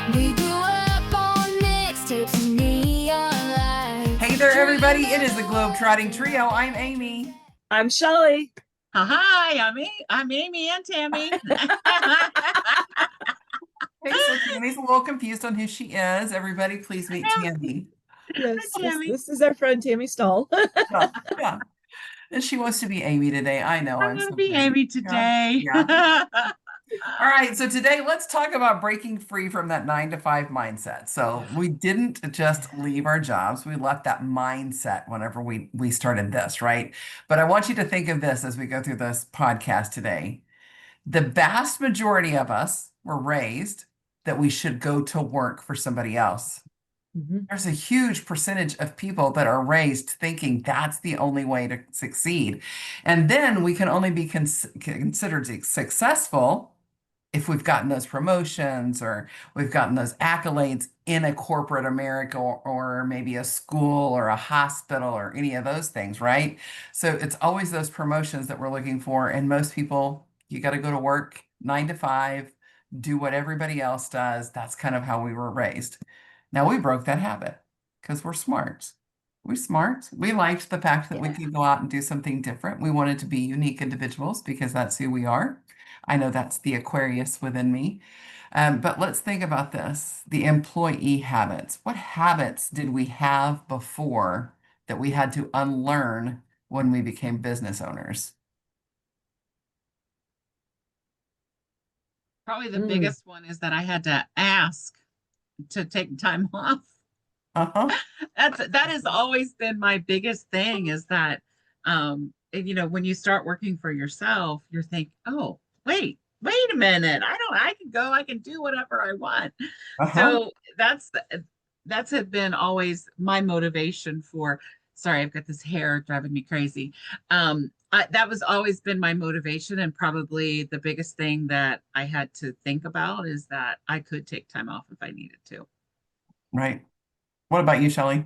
We grew up on mixtapes and neon lights. Hey there, everybody. It is the GlobeTrotting Trio. I'm Amy. I'm Shelley. Hi, I'm Amy and Tammy. Hey, so Tammy's a little confused on who she is. Everybody, please meet Tammy. Yes, Tammy. this is our friend Tammy Stahl. Yeah. And she wants to be Amy today. I know. I'm going so to be big. Amy today. Yeah. All right. So today, let's talk about breaking free from that 9 to 5 mindset. So we didn't just leave our jobs. We left that mindset whenever we started this, right? But I want you to think of this as we go through this podcast today. The vast majority of us were raised that we should go to work for somebody else. Mhm. There's a huge percentage of people that are raised thinking that's the only way to succeed. And then we can only be considered successful if we've gotten those promotions or we've gotten those accolades in a corporate America or maybe a school or a hospital or any of those things, right? So it's always those promotions that we're looking for. And most people, you got to go to work 9 to 5, do what everybody else does. That's kind of how we were raised. Now we broke that habit because we're smart. We're smart. We liked the fact that we could go out and do something different. We wanted to be unique individuals because that's who we are. I know that's the Aquarius within me. But let's think about this, the employee habits. What habits did we have before that we had to unlearn when we became business owners? Probably the biggest one is that I had to ask to take time off. Uh-huh. That has always been my biggest thing is that when you start working for yourself, you're thinking, oh, wait a minute. I can go, I can do whatever I want. Uh-huh. So that's had been always my motivation for, sorry, I've got this hair driving me crazy. That was always been my motivation, and probably the biggest thing that I had to think about is that I could take time off if I needed to. Right. What about you, Shelley?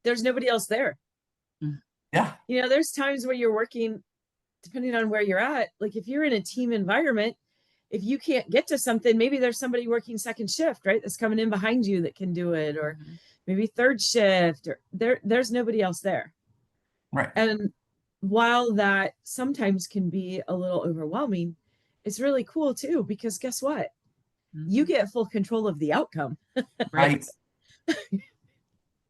There's nobody else there. Yeah. There's times where you're working, depending on where you're at. Like if you're in a team environment, if you can't get to something, maybe there's somebody working second shift, right? That's coming in behind you that can do it, or maybe third shift, or there's nobody else there. Right. And while that sometimes can be a little overwhelming, it's really cool too, because guess what? You get full control of the outcome. Right.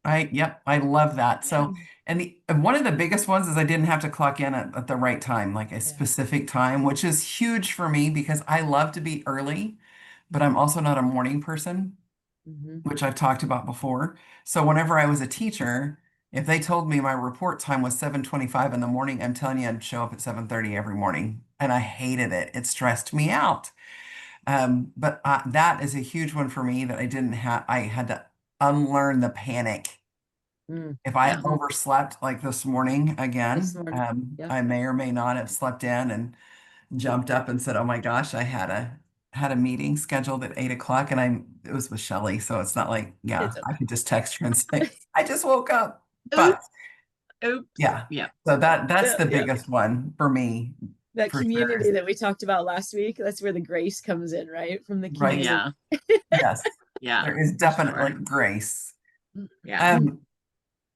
Yep, I love that. So, and one of the biggest ones is I didn't have to clock in at the right time, like a specific time, which is huge for me because I love to be early, but I'm also not a morning person, which I've talked about before. So whenever I was a teacher, if they told me my report time was 7:25 in the morning, I'm telling you, I'd show up at 7:30 every morning, and I hated it. It stressed me out. But that is a huge one for me that I didn't have. I had to unlearn the panic. If I overslept like this morning again, I may or may not have slept in and jumped up and said, "Oh my gosh, I had a meeting scheduled at 8 o'clock," and it was with Shelley, so it's not like I could just text her and say, "I just woke up." But Oops. yeah, Yeah. So that's the biggest one for me. That for community sure. that we talked about last week, that's where the grace comes in, right? From the Right. community. Yeah. Yes. Yeah. There is definitely Sure. grace. Yeah.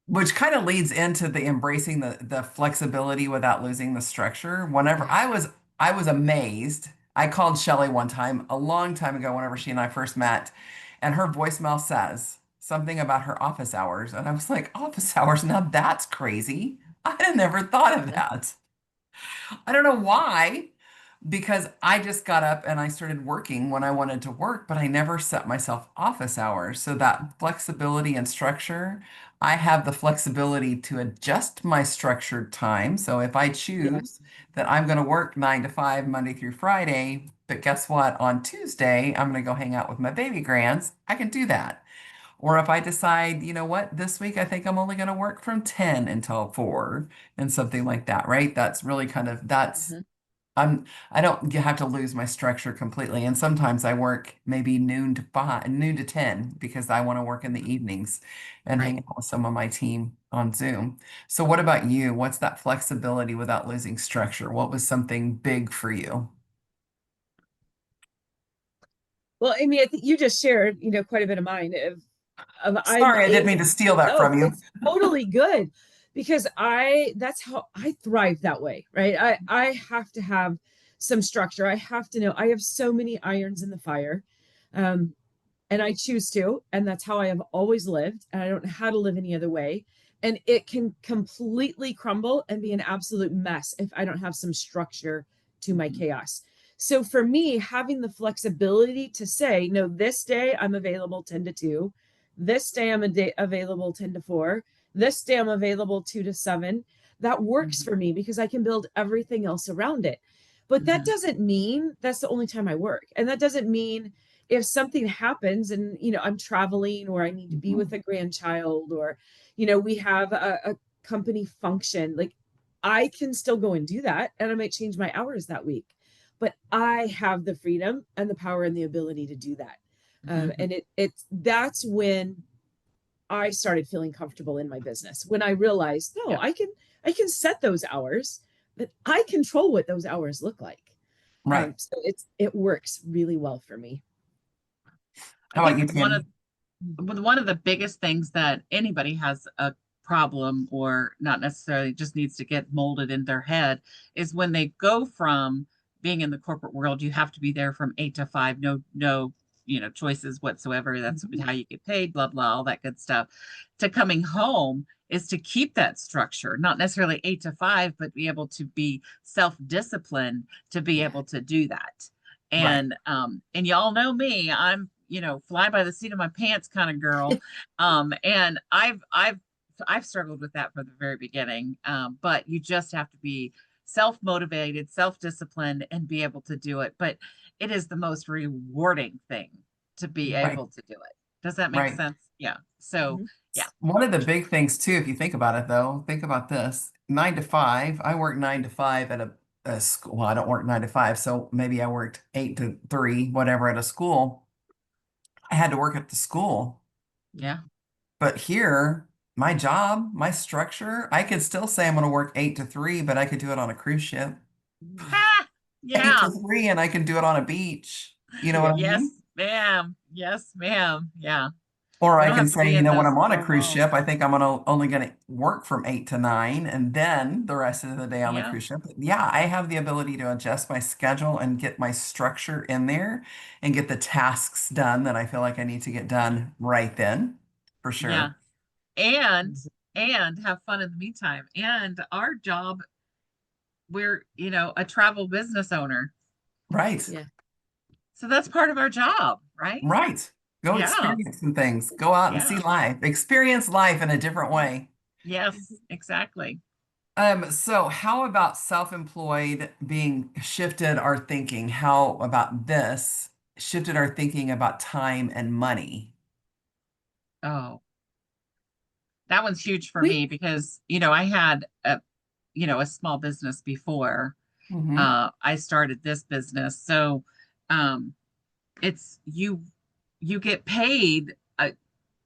Which kind of leads into the embracing the flexibility without losing the structure. Whenever I was amazed. I called Shelley one time, a long time ago, whenever she and I first met, and her voicemail says something about her office hours. And I was like, office hours? Now that's crazy. I had never thought of that. I don't know why, because I just got up and I started working when I wanted to work, but I never set myself office hours. So that flexibility and structure, I have the flexibility to adjust my structured time. So if I choose that I'm going to work 9 to 5 Monday through Friday, but guess what? On Tuesday, I'm going to go hang out with my baby grands, I can do that. Or if I decide, you know what, this week I think I'm only going to work from 10 until 4 and something like that, right? That's really kind of I don't have to lose my structure completely. And sometimes I work maybe noon to 10 because I want to work in the evenings and hang out with some of my team on Zoom. So what about you? What's that flexibility without losing structure? What was something big for you? Well, Amy, I think you just shared, quite a bit of mine of I'm Sorry, I didn't able. mean to steal that No, from you. it's totally good because that's how I thrive that way, right? I have to have some structure. I have to know I have so many irons in the fire. Um, and I choose to, and that's how I have always lived, and I don't know how to live any other way. And it can completely crumble and be an absolute mess if I don't have some structure to my chaos. So for me, having the flexibility to say, no, this day I'm available 10 to 2, this day I'm available 10 to 4, this day I'm available 2 to 7, that works Mhm. for me because I can build everything else around it. But that Mhm. doesn't mean that's the only time I work. And that doesn't mean if something happens and I'm traveling or I need to be with Mhm. a grandchild or we have a company function, like I can still go and do that and I might change my hours that week, but I have the freedom and the power and the ability to do that. Mhm. And it's that's when I started feeling comfortable in my business, when I realized, no, Yeah. I can set those hours, but I control what those hours look like. Right. So it works really well for me. I How about think you, one Tammy? of one of the biggest things that anybody has a problem or not necessarily just needs to get molded in their head is when they go from being in the corporate world, you have to be there from 8 to 5, no, choices whatsoever. That's Mhm. how you get paid, blah, blah, all that good stuff. To coming home is to keep that structure, not necessarily 8 to 5, but be able to be self-disciplined to be Yeah. able to do that. Right. And y'all know me, I'm fly by the seat of my pants kind of girl. And I've struggled with that from the very beginning. But you just have to be self-motivated, self-disciplined, and be able to do it. But it is the most rewarding thing to be Right. able to do it. Does that make Right. sense? Yeah. So Mhm. yeah. One of the big things too, if you think about it though, think about this. 9 to 5. I work 9 to 5 at a school. Well, I don't work 9 to 5, so maybe I worked 8 to 3, whatever, at a school. I had to work at the school. Yeah. But here, my job, my structure, I could still say I'm going to work 8 to 3, but I could do it on a cruise ship. Ha! Eight Yeah. to three, and I can do it on a beach. You know what I Yes, mean? ma'am. Yes, ma'am. Yeah. Or You I don't can have to say, be in when those I'm on a four cruise walls. ship, I think I'm only going to work from 8 to 9 and then the rest of the day on the Yeah. cruise ship. Yeah, I have the ability to adjust my schedule and get my structure in there and get the tasks done that I feel like I need to get done right then, for Yeah. sure. and and have fun in the meantime. And our job, we're, a travel business owner. Right. Yeah. So that's part of our job, right? Right. Go Yeah. experience some things. Go out and see Yeah. life. Experience life in a different way. Yes, exactly. So how about self-employed being shifted our thinking? How about this shifted our thinking about time and money? Oh, that one's huge for We me because, I had a small business before Hmm. I started this business. So, um, it's you get paid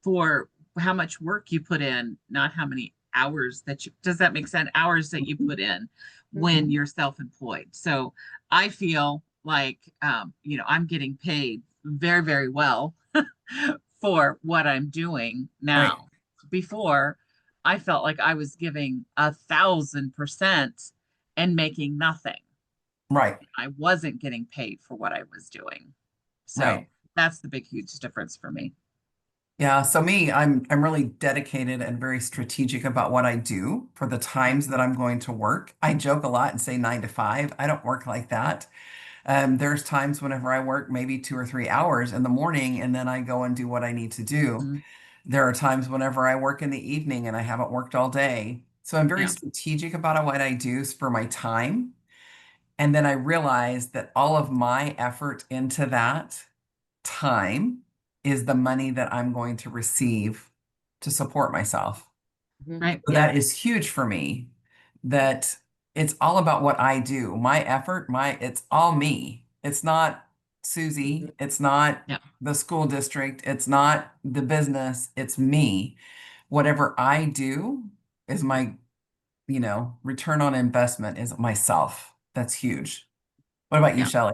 for how much work you put in, not how many hours does that make sense? Hours that you put in when Mhm. you're self-employed. So I feel like, I'm getting paid very, very well for what I'm doing Right. now. Before, I felt like I was giving 1,000% and making nothing. Right. I wasn't getting paid for what I was doing. So Right. that's the big, huge difference for me. Yeah, so me, I'm really dedicated and very strategic about what I do for the Yeah. times that I'm going to work. I joke a lot and say 9 to 5. I don't work like that. There's times whenever I work maybe 2 or 3 hours in the morning and then I go and do what I need to do. Mhm. There are times whenever I work in the evening and I haven't worked all day. So I'm very Yeah. strategic about what I do for my time. And then I realize that all of my effort into that time is the money that I'm going to receive to support myself. Mhm. Right. So Yeah. that is huge for me, that it's all about what I do. My effort, it's all me. It's not Mhm. Susie. It's not Yeah. the school district. It's not the business. It's me. Whatever I do is my, return on investment is myself. That's huge. What about you, Yeah. Shelley?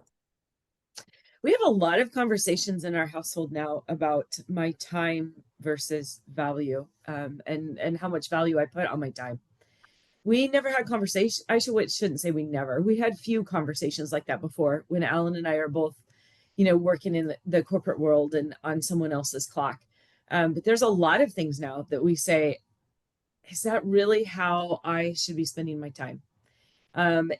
We have a lot of conversations in our household now about my time versus value, and how much value I put on my time. We never had conversation. Shouldn't say we never. We had few conversations like that before when Alan and I are both, working in the corporate world and on someone else's clock. But there's a lot of things now that we say, is that really how I should be spending my time?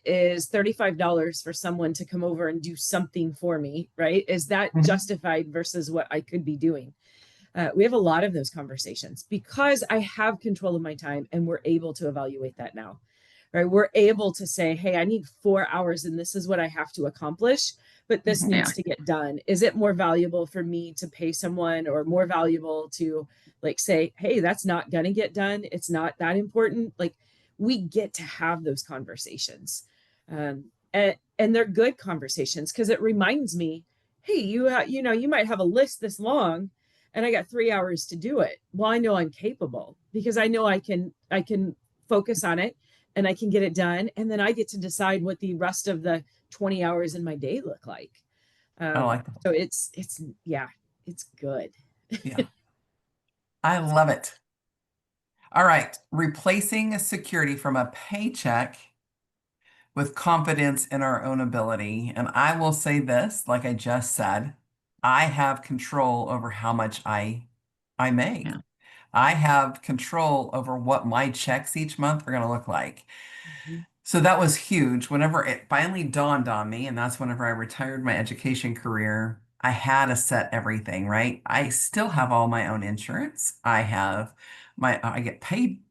Is $35 for someone to come over and do something for me, right? Is that justified versus what I could be doing? We have a lot of those conversations because I have control of my time and we're able to evaluate that now, right? We're able to say, hey, I need 4 hours and this is what I have to accomplish, but this needs to get done. Is it more valuable for me to pay someone, or more valuable to like say, hey, that's not going to get done. It's not that important. Like, we get to have those conversations. And they're good conversations because it reminds me, hey, you might have a list this long and I got 3 hours to do it. Well, I know I'm capable because I know I can focus on it and I can get it done. And then I get to decide what the rest of the 20 hours in my day look like. I like that. So it's good. Yeah. I love it. All right. Replacing security from a paycheck with confidence in our own ability. And I will say this, like I just said, I have control over how much I make. Yeah. I have control over what my checks each month are going to look like. Mm-hmm. So that was huge. Whenever it finally dawned on me, and that's whenever I retired my education career, I had to set everything, right? I still have all my own insurance. I get paid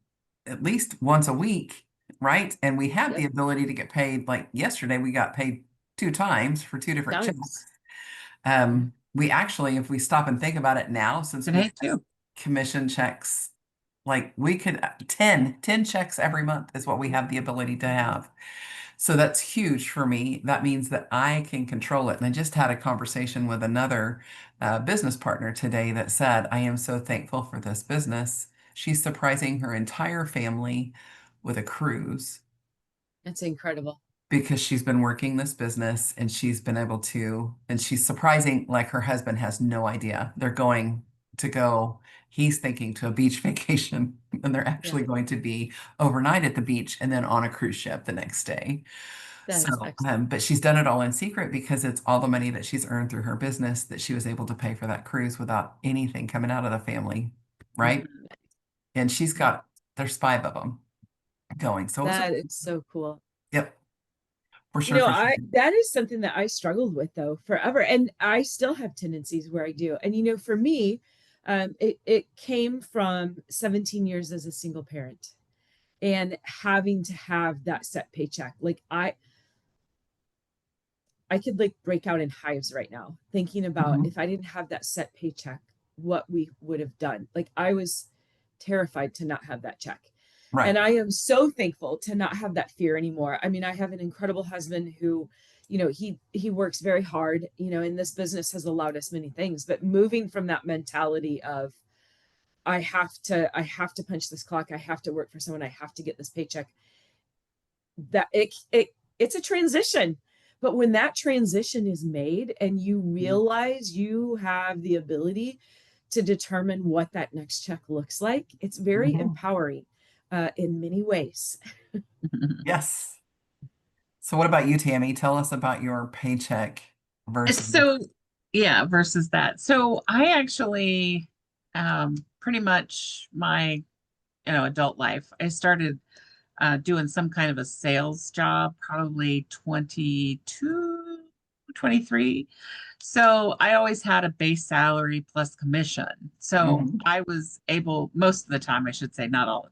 at least once a week, right? And we have the ability to get paid. Like yesterday, we got paid 2 times for 2 different checks. We actually, if we stop and think about it now, since we have commission checks, like we could 10 checks every month is what we have the ability to have. So that's huge for me. That means that I can control it. And I just had a conversation with another business partner today that said, I am so thankful for this business. She's surprising her entire family with a cruise. That's incredible. Because she's been working this business and she's been able to, and she's surprising, like her husband has no idea. They're going to go, he's thinking to a beach vacation, and they're actually going to be overnight at the beach and then on a cruise ship the next day. But she's done it all in secret because it's all the money that she's earned through her business that she was able to pay for that cruise without anything coming out of the family, right? And there's 5 of them going. So that is so cool. Yep. For sure. That is something that I struggled with though forever. And I still have tendencies where I do. And for me, it came from 17 years as a single parent and having to have that set paycheck. Like I could like break out in hives right now thinking about if I didn't have that set paycheck, what we would have done. Like I was terrified to not have that check. Right. And I am so thankful to not have that fear anymore. I mean, I have an incredible husband who, he works very hard, and this business has allowed us many things, but moving from that mentality of I have to punch this clock, I have to work for someone, I have to get this paycheck, that it's a transition. But when that transition is made and you realize you have the ability to determine what that next check looks like, it's very empowering. In many ways. Yes. So what about you, Tammy? Tell us about your paycheck versus versus that. So I actually pretty much my adult life, I started doing some kind of a sales job, probably 22, 23. So I always had a base salary plus commission. So I was able, most of the time, I should say, not all the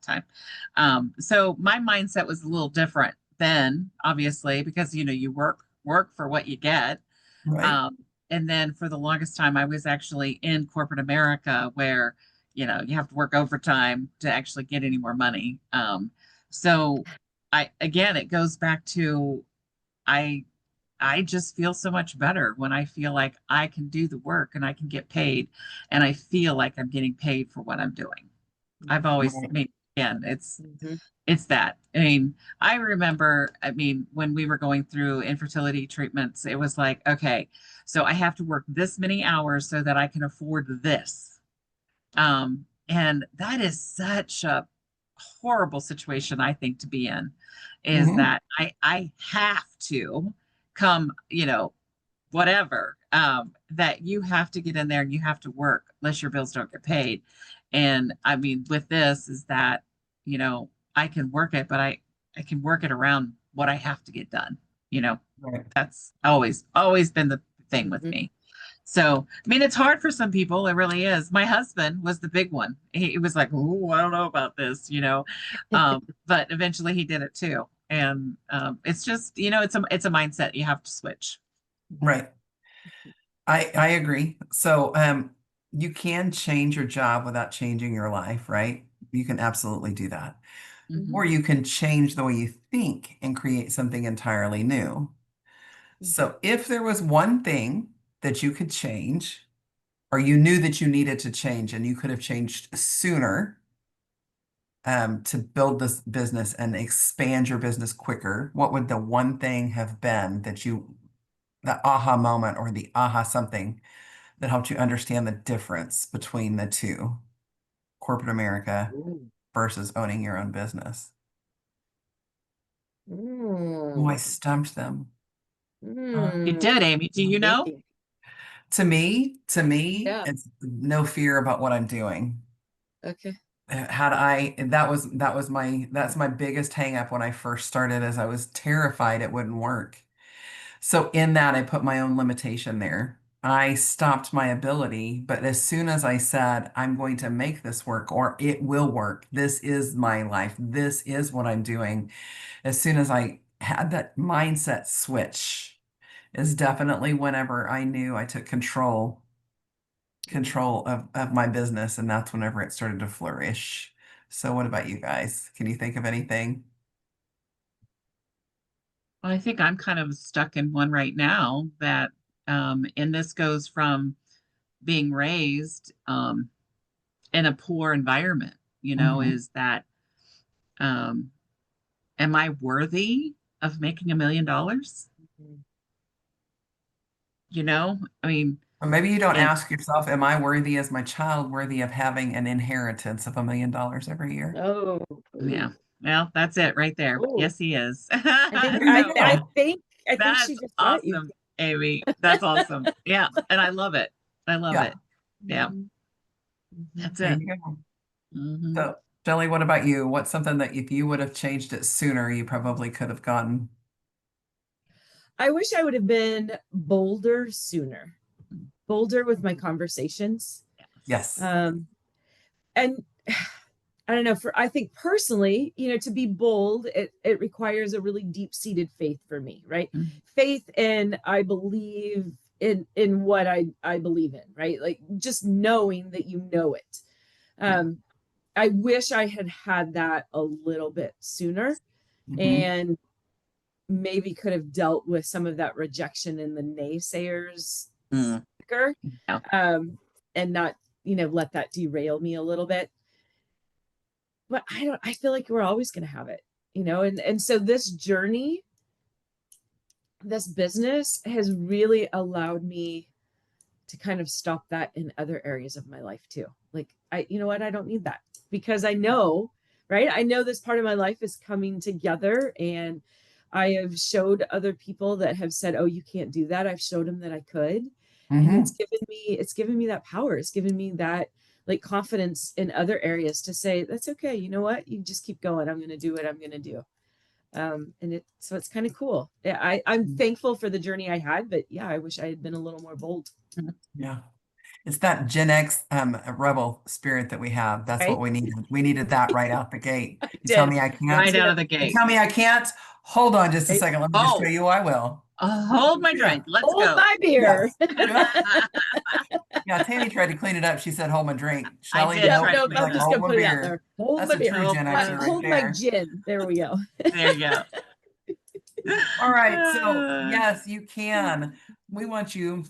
time. So my mindset was a little different then, obviously, because, you work for what you get. Right. And then for the longest time, I was actually in corporate America where, you have to work overtime to actually get any more money. So it goes back to, I just feel so much better when I feel like I can do the work and I can get paid and I feel like I'm getting paid for what I'm doing. I've always again, Mhm. it's that. I mean, I remember, I mean, when we were going through infertility treatments, it was like, okay, so I have to work this many hours so that I can afford this. And that is such a horrible situation, I think, to be in, is Hmm. that I have to come, whatever, that you have to get in there and you have to work unless your bills don't get paid. And I mean, with this is that, you know, I can work it, but I can work it around what I have to get done. You know, Right. that's always been the thing with Mhm. me. So, I mean, it's hard for some people. It really is. My husband was the big one. He was like, "Oh, I don't know about this," but eventually he did it too. And it's just, it's a mindset you have to switch. Right. I agree. So, you can change your job without changing your life, right? You can absolutely do that. Mhm. Or you can change the way you think and create something entirely new. Mhm. So, if there was one thing that you could change, or you knew that you needed to change and you could have changed sooner, to build this business and expand your business quicker, what would the one thing have been the aha moment or the aha something that helped you understand the difference between the two, corporate America Ooh. versus owning your own business? Oh, I Mm. stumped them. You Mm. did, Amy. Do you know? Thinking. To me, Yeah. it's no fear about what I'm doing. Okay. Had I, that's my biggest hang up when I first started, is I was terrified it wouldn't work. So in that, I put my own limitation there. I stopped my ability, but as soon as I said, I'm going to make this work or it will work, this is my life, this is what I'm doing. As soon as I had that mindset switch, is definitely whenever I knew I took control of my business, and that's whenever it started to flourish. So what about you guys? Can you think of anything? Well, I think I'm kind of stuck in one right now that, and this goes from being raised in a poor environment, Hmm. is that, um, am I worthy of making $1 million? Mhm. I mean, Or maybe you don't and ask yourself, am I worthy, as my child worthy of having an inheritance of $1 million every year? Oh. yeah, Ooh. well, that's it right there. Oh. Yes, he is. I think There you I So I go. think I think she that's just got you. awesome, Amy. That's awesome. Yeah, and I love it. I love Yeah, it. Yeah, Mhm. Mhm. that's there it. you go. Hmm. So, Shelley, what about you? What's something that if you would have changed it sooner, you probably could have gotten? I wish I would have been bolder sooner, bolder with my conversations. Yes. Yes. Um, and I don't know, I think personally, to be bold, it requires a really deep-seated faith for me, right? Mhm. Faith in I believe in what I believe in, right? Like just knowing that you know it. Yeah. Um, I wish I had had that a little bit sooner Hmm. and maybe could have dealt with some of that rejection in the naysayers Mm. quicker, Yeah. um, and not, let that derail me a little bit. But I feel like we're always going to have it, and so this journey, this business has really allowed me to kind of stop that in other areas of my life too. Like you know what, I don't need that because I know, right? I know this part of my life is coming together, and I have showed other people that have said, "Oh, you can't do that." I've showed them that I could, and Hmm. it's given me that power. It's given me that like confidence in other areas to say, "That's okay. You know what? You just keep going. I'm going to do what I'm going to do." So it's kind of cool. Yeah, I'm thankful for the journey I had, but yeah, I wish I had been a little more bold. Yeah. It's that Gen X rebel spirit that we have. That's what Right? we needed. We needed that right out the gate. I You tell did. me I Me can't. Right out too. of the You gate. tell me I can't. Hold on just a Right? second. Let me just show Oh, you I will. hold my Yeah. drink. Let's Hold go. my beer. Yes. Yeah. Yeah. Tammy tried to clean it up. She said, hold my drink. I Shelley, did Yep. try no. to Nope. She's clean I'm like, it just up. gonna hold my put it out beer. there. Hold That's my a beer. true Hold Gen my, Xer right Hold my there. gin. There we go. there you go. All right. So, yes, you can. We want you.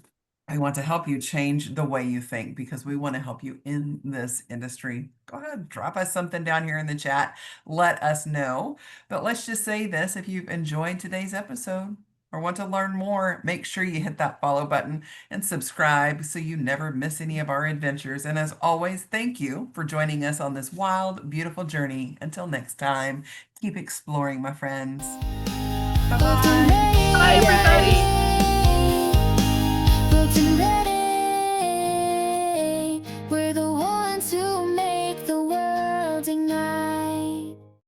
I want to help you change the way you think because we want to help you in this industry. Go ahead, drop us something down here in the chat. Let us know. But let's just say this, if you've enjoyed today's episode or want to learn more, make sure you hit that follow button and subscribe so you never miss any of our adventures. And as always, thank you for joining us on this wild, beautiful journey. Until next time, keep exploring, my friends. Both Bye-bye.